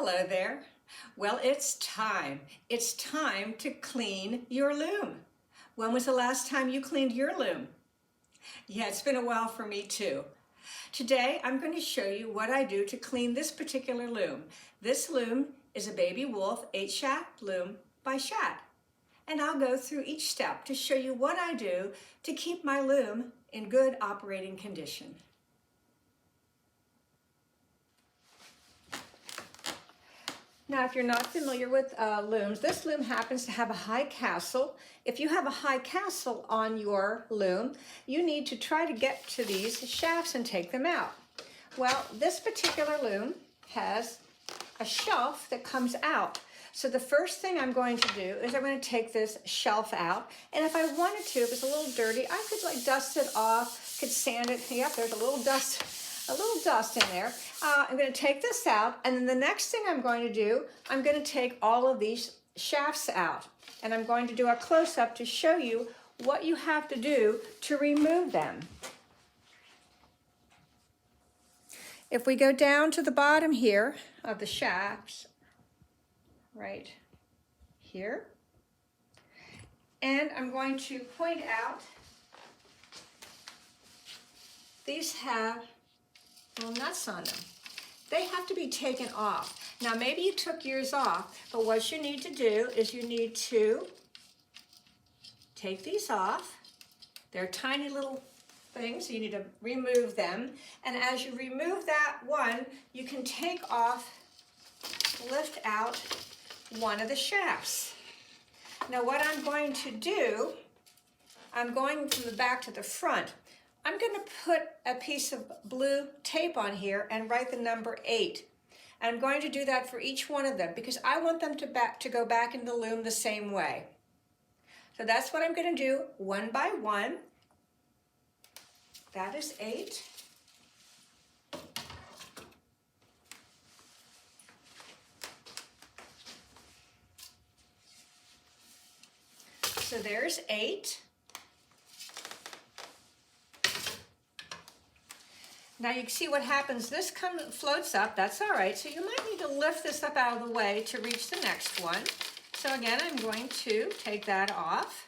Hello there. Well, it's time. It's time to clean your loom. When was the last time you cleaned your loom? Yeah, it's been a while for me too. Today, I'm going to show you what I do to clean this particular loom. This loom is a Baby Wolf 8 Schacht loom by Schacht. And I'll go through each step to show you what I do to keep my loom in good operating condition. Now, if you're not familiar with looms, this loom happens to have a high castle. If you have a high castle on your loom, you need to try to get to these shafts and take them out. Well, this particular loom has a shelf that comes out. So the first thing I'm going to do is I'm going to take this shelf out. And if I wanted to, if it's a little dirty, I could like dust it off, could sand it. Yep, there's a little dust in there. I'm going to take this out, and then the next thing I'm going to do, I'm going to take all of these shafts out, and I'm going to do a close-up to show you what you have to do to remove them. If we go down to the bottom here of the shafts, right here, and I'm going to point out these have little nuts on them. They have to be taken off. Now maybe you took yours off, but what you need to do is you need to take these off. They're tiny little things, so you need to remove them. And as you remove that one, you can take off, lift out one of the shafts. Now what I'm going to do, I'm going from the back to the front. I'm going to put a piece of blue tape on here and write the number 8. And I'm going to do that for each one of them because I want them to go back in the loom the same way. So that's what I'm going to do one by one. That is 8. So there's 8. Now you can see what happens. This floats up. That's all right. So you might need to lift this up out of the way to reach the next one. So again, I'm going to take that off.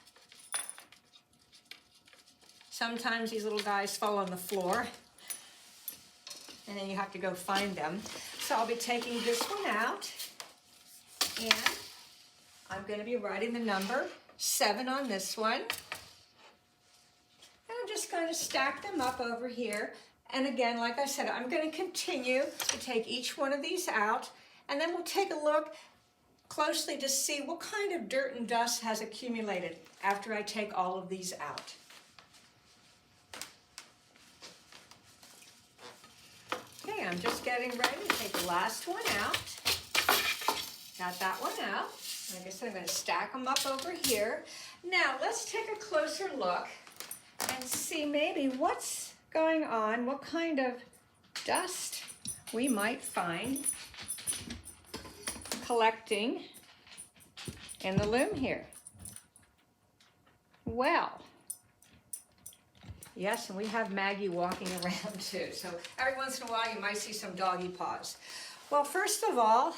Sometimes these little guys fall on the floor, and then you have to go find them. So I'll be taking this one out, and I'm going to be writing the number 7 on this one. And I'm just going to stack them up over here. And again, like I said, I'm going to continue to take each one of these out, and then we'll take a look closely to see what kind of dirt and dust has accumulated after I take all of these out. Okay, I'm just getting ready to take the last one out. Got that one out. Like I said, I'm going to stack them up over here. Now, let's take a closer look and see maybe what's going on, what kind of dust we might find collecting in the loom here. Well, yes, and we have Maggie walking around too, so every once in a while you might see some doggy paws. Well, first of all,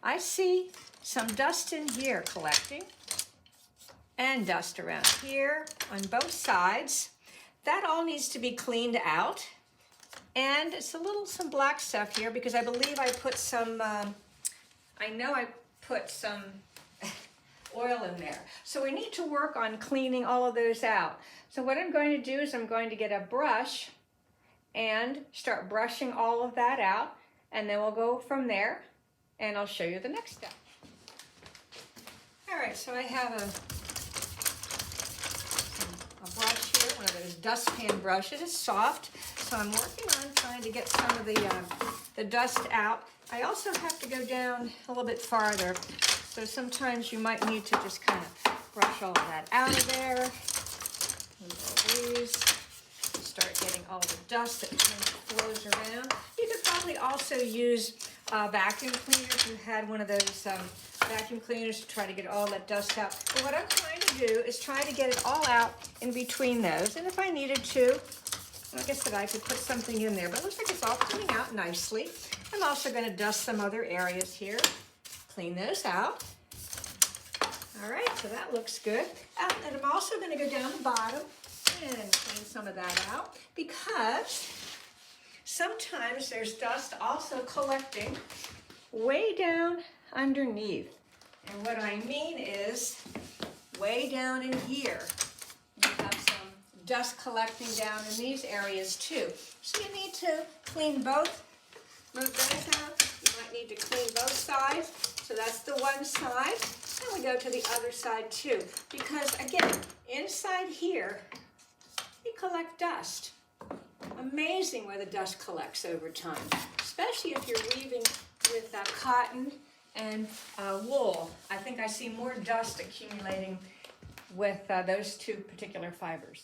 I see some dust in here collecting, and dust around here on both sides. That all needs to be cleaned out, and it's some black stuff here because I believe I put some, I know I put some oil in there. So we need to work on cleaning all of those out. So what I'm going to do is I'm going to get a brush and start brushing all of that out, and then we'll go from there, and I'll show you the next step. All right, so I have a brush here, one of those dustpan brushes. It's soft, so I'm working on trying to get some of the dust out. I also have to go down a little bit farther, so sometimes you might need to just kind of brush all of that out of there. These, start getting all the dust that kind of flows around. You could probably also use a vacuum cleaner if you had one of those vacuum cleaners to try to get all that dust out. But what I'm trying to do is try to get it all out in between those. And if I needed to, like I said, I could put something in there. But it looks like it's all coming out nicely. I'm also going to dust some other areas here, clean those out. All right, so that looks good. And I'm also going to go down the bottom and clean some of that out because sometimes there's dust also collecting way down underneath. And what I mean is way down in here. You have some dust collecting down in these areas too. So you need to clean both. Move those out. You might need to clean both sides. So that's the one side. And we go to the other side too. Because again, inside here, you collect dust. Amazing where the dust collects over time, especially if you're weaving with cotton and wool. I think I see more dust accumulating with those two particular fibers.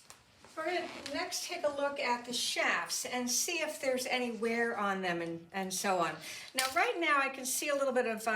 We're going to next take a look at the shafts and see if there's any wear on them and so on. Now right now I can see a little bit of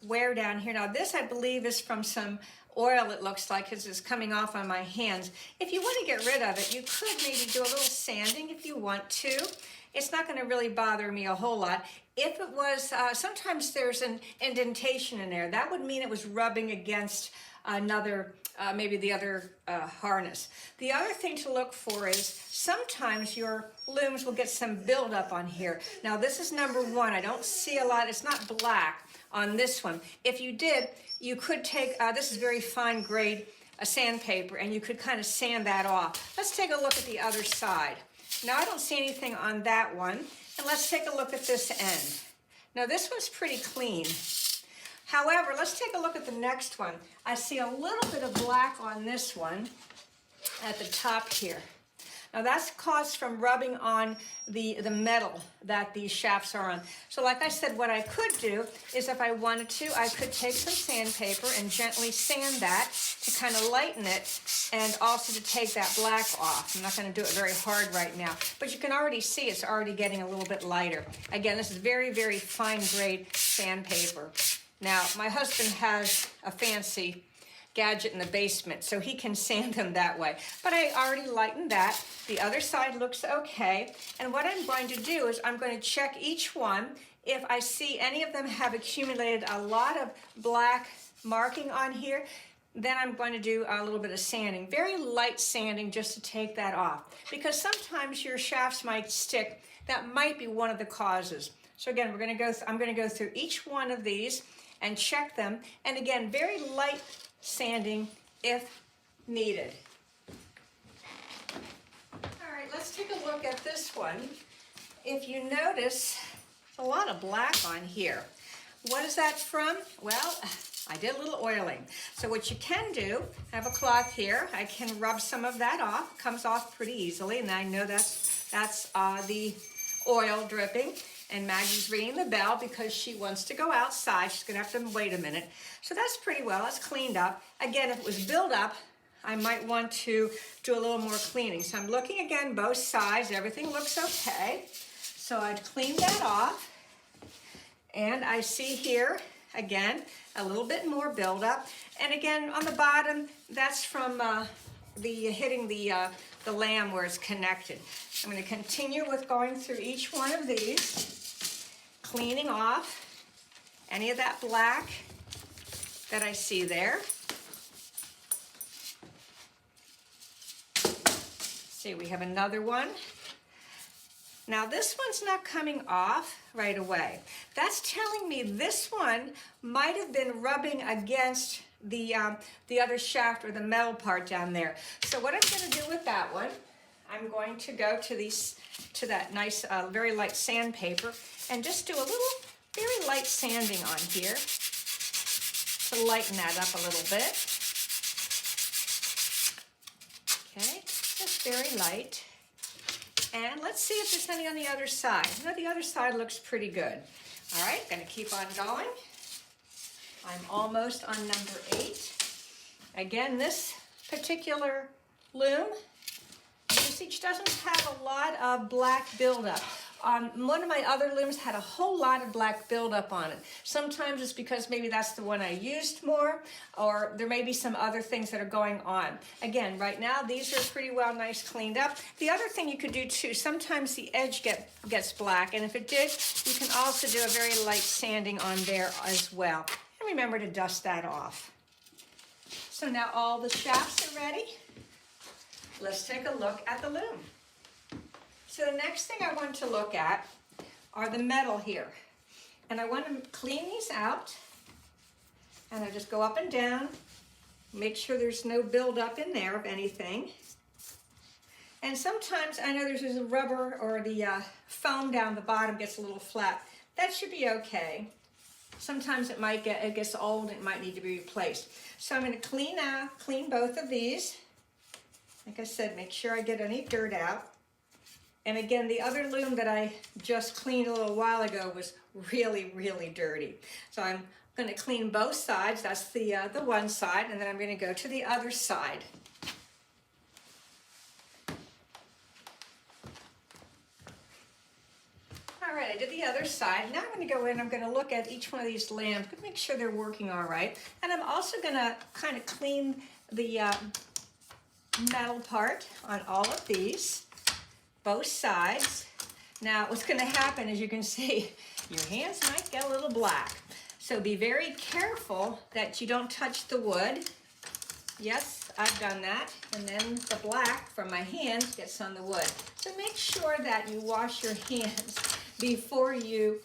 wear down here. Now this I believe is from some oil, it looks like, because it's coming off on my hands. If you want to get rid of it, you could maybe do a little sanding if you want to. It's not going to really bother me a whole lot. If it was, sometimes there's an indentation in there. That would mean it was rubbing against another, maybe the other harness. The other thing to look for is sometimes your looms will get some buildup on here. Now this is number one. I don't see a lot. It's not black on this one. If you did, you could take, this is very fine grade sandpaper, and you could kind of sand that off. Let's take a look at the other side. Now I don't see anything on that one, and let's take a look at this end. Now this one's pretty clean. However, let's take a look at the next one. I see a little bit of black on this one at the top here. Now that's caused from rubbing on the metal that these shafts are on. So like I said, what I could do is if I wanted to, I could take some sandpaper and gently sand that to kind of lighten it and also to take that black off. I'm not going to do it very hard right now, but you can already see it's already getting a little bit lighter. Again, this is very, very fine grade sandpaper. Now, my husband has a fancy gadget in the basement, so he can sand them that way. But I already lightened that. The other side looks okay. And what I'm going to do is I'm going to check each one. If I see any of them have accumulated a lot of black marking on here, then I'm going to do a little bit of sanding. Very light sanding just to take that off. Because sometimes your shafts might stick. That might be one of the causes. So again, I'm going to go through each one of these and check them. And again, very light sanding if needed. All right, let's take a look at this one. If you notice, a lot of black on here. What is that from? Well, I did a little oiling. So what you can do, I have a cloth here. I can rub some of that off. It comes off pretty easily, and I know that's the oil dripping. And Maggie's ringing the bell because she wants to go outside. She's gonna have to wait a minute. So that's pretty well, it's cleaned up. Again, if it was built up, I might want to do a little more cleaning. So I'm looking again, both sides, everything looks okay. So I'd clean that off. And I see here, again, a little bit more buildup. And again, on the bottom, that's from hitting the lamb where it's connected. I'm gonna continue with going through each one of these. Cleaning off any of that black that I see there. See, we have another one. Now this one's not coming off right away. That's telling me this one might have been rubbing against the other shaft or the metal part down there. So what I'm going to do with that one, I'm going to go to that nice, very light sandpaper and just do a little, very light sanding on here to lighten that up a little bit. Okay, just very light. And let's see if there's any on the other side. No, the other side looks pretty good. All right, gonna keep on going. I'm almost on number 8. Again, this particular loom usage doesn't have a lot of black buildup. One of my other looms had a whole lot of black buildup on it. Sometimes it's because maybe that's the one I used more, or there may be some other things that are going on. Again, right now, these are pretty well nice cleaned up. The other thing you could do too, sometimes the edge gets black, and if it did, you can also do a very light sanding on there as well. And remember to dust that off. So now all the shafts are ready. Let's take a look at the loom. So the next thing I want to look at are the metal here. And I want to clean these out. And I just go up and down, make sure there's no buildup in there of anything. And sometimes I know there's a rubber or the foam down the bottom gets a little flat. That should be okay. Sometimes it gets old and it might need to be replaced. So I'm going to clean both of these. Like I said, make sure I get any dirt out. And again, the other loom that I just cleaned a little while ago was really, really dirty. So I'm going to clean both sides. That's the one side, and then I'm going to go to the other side. All right, I did the other side. Now I'm going to go in, I'm going to look at each one of these lambs, make sure they're working all right. And I'm also going to kind of clean the metal part on all of these, both sides. Now what's going to happen, as you can see, your hands might get a little black. So be very careful that you don't touch the wood. Yes, I've done that. And then the black from my hands gets on the wood. So make sure that you wash your hands before you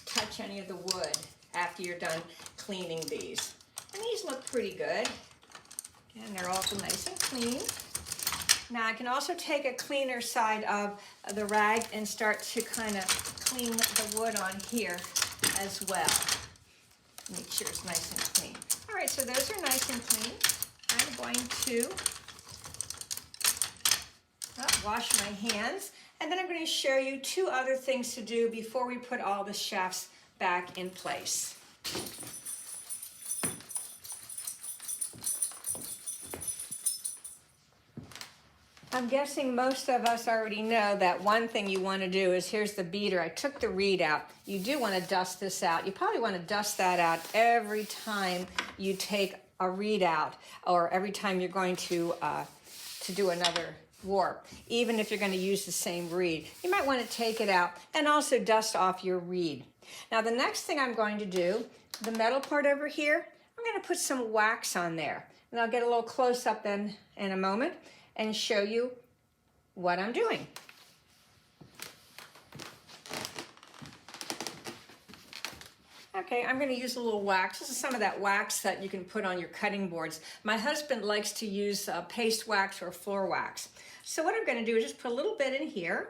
touch any of the wood after you're done cleaning these. And these look pretty good. And they're also nice and clean. Now I can also take a cleaner side of the rag and start to kind of clean the wood on here as well. Make sure it's nice and clean. All right, so those are nice and clean. I'm going to wash my hands, and then I'm going to show you two other things to do before we put all the shafts back in place. I'm guessing most of us already know that one thing you want to do is, here's the beater. I took the reed out. You do want to dust this out. You probably want to dust that out every time you take a reed out, or every time you're going to do another warp. Even if you're going to use the same reed, you might want to take it out and also dust off your reed. Now the next thing I'm going to do, the metal part over here, I'm going to put some wax on there. And I'll get a little close up then in a moment and show you what I'm doing. Okay, I'm going to use a little wax. This is some of that wax that you can put on your cutting boards. My husband likes to use paste wax or floor wax. So what I'm going to do is just put a little bit in here,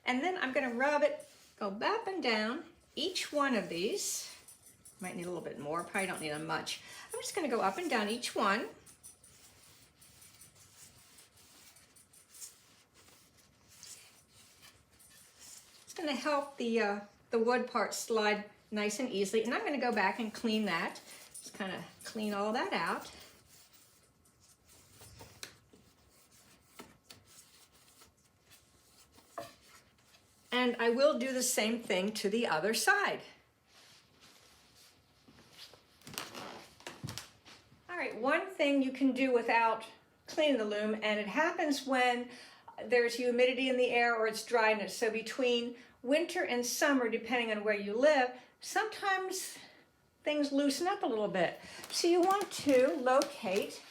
and then I'm going to rub it, go up and down each one of these. Might need a little bit more, probably don't need them much. I'm just going to go up and down each one. It's going to help the wood part slide nice and easily. And I'm going to go back and clean that. Just kind of clean all that out. And I will do the same thing to the other side. All right, one thing you can do without cleaning the loom, and it happens when there's humidity in the air or it's dryness. So between winter and summer, depending on where you live, sometimes things loosen up a little bit. So you want to locate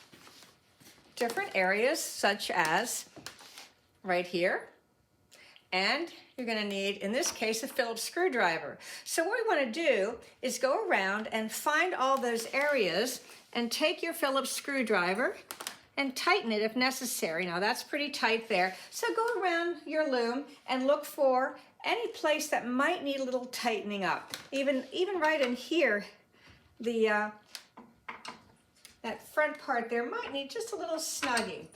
different areas, such as right here. And you're going to need, in this case, a Phillips screwdriver. So what we want to do is go around and find all those areas and take your Phillips screwdriver and tighten it if necessary. Now that's pretty tight there. So go around your loom and look for any place that might need a little tightening up. Even right in here, that front part there might need just a little snugging.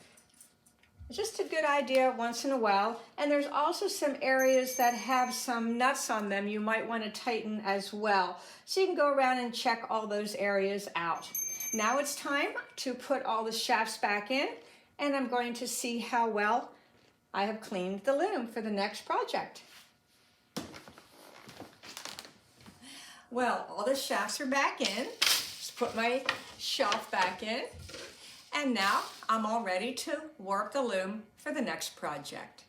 Just a good idea once in a while. And there's also some areas that have some nuts on them you might want to tighten as well. So you can go around and check all those areas out. Now it's time to put all the shafts back in, and I'm going to see how well I have cleaned the loom for the next project. Well, all the shafts are back in. Just put my shelf back in. And now I'm all ready to warp the loom for the next project.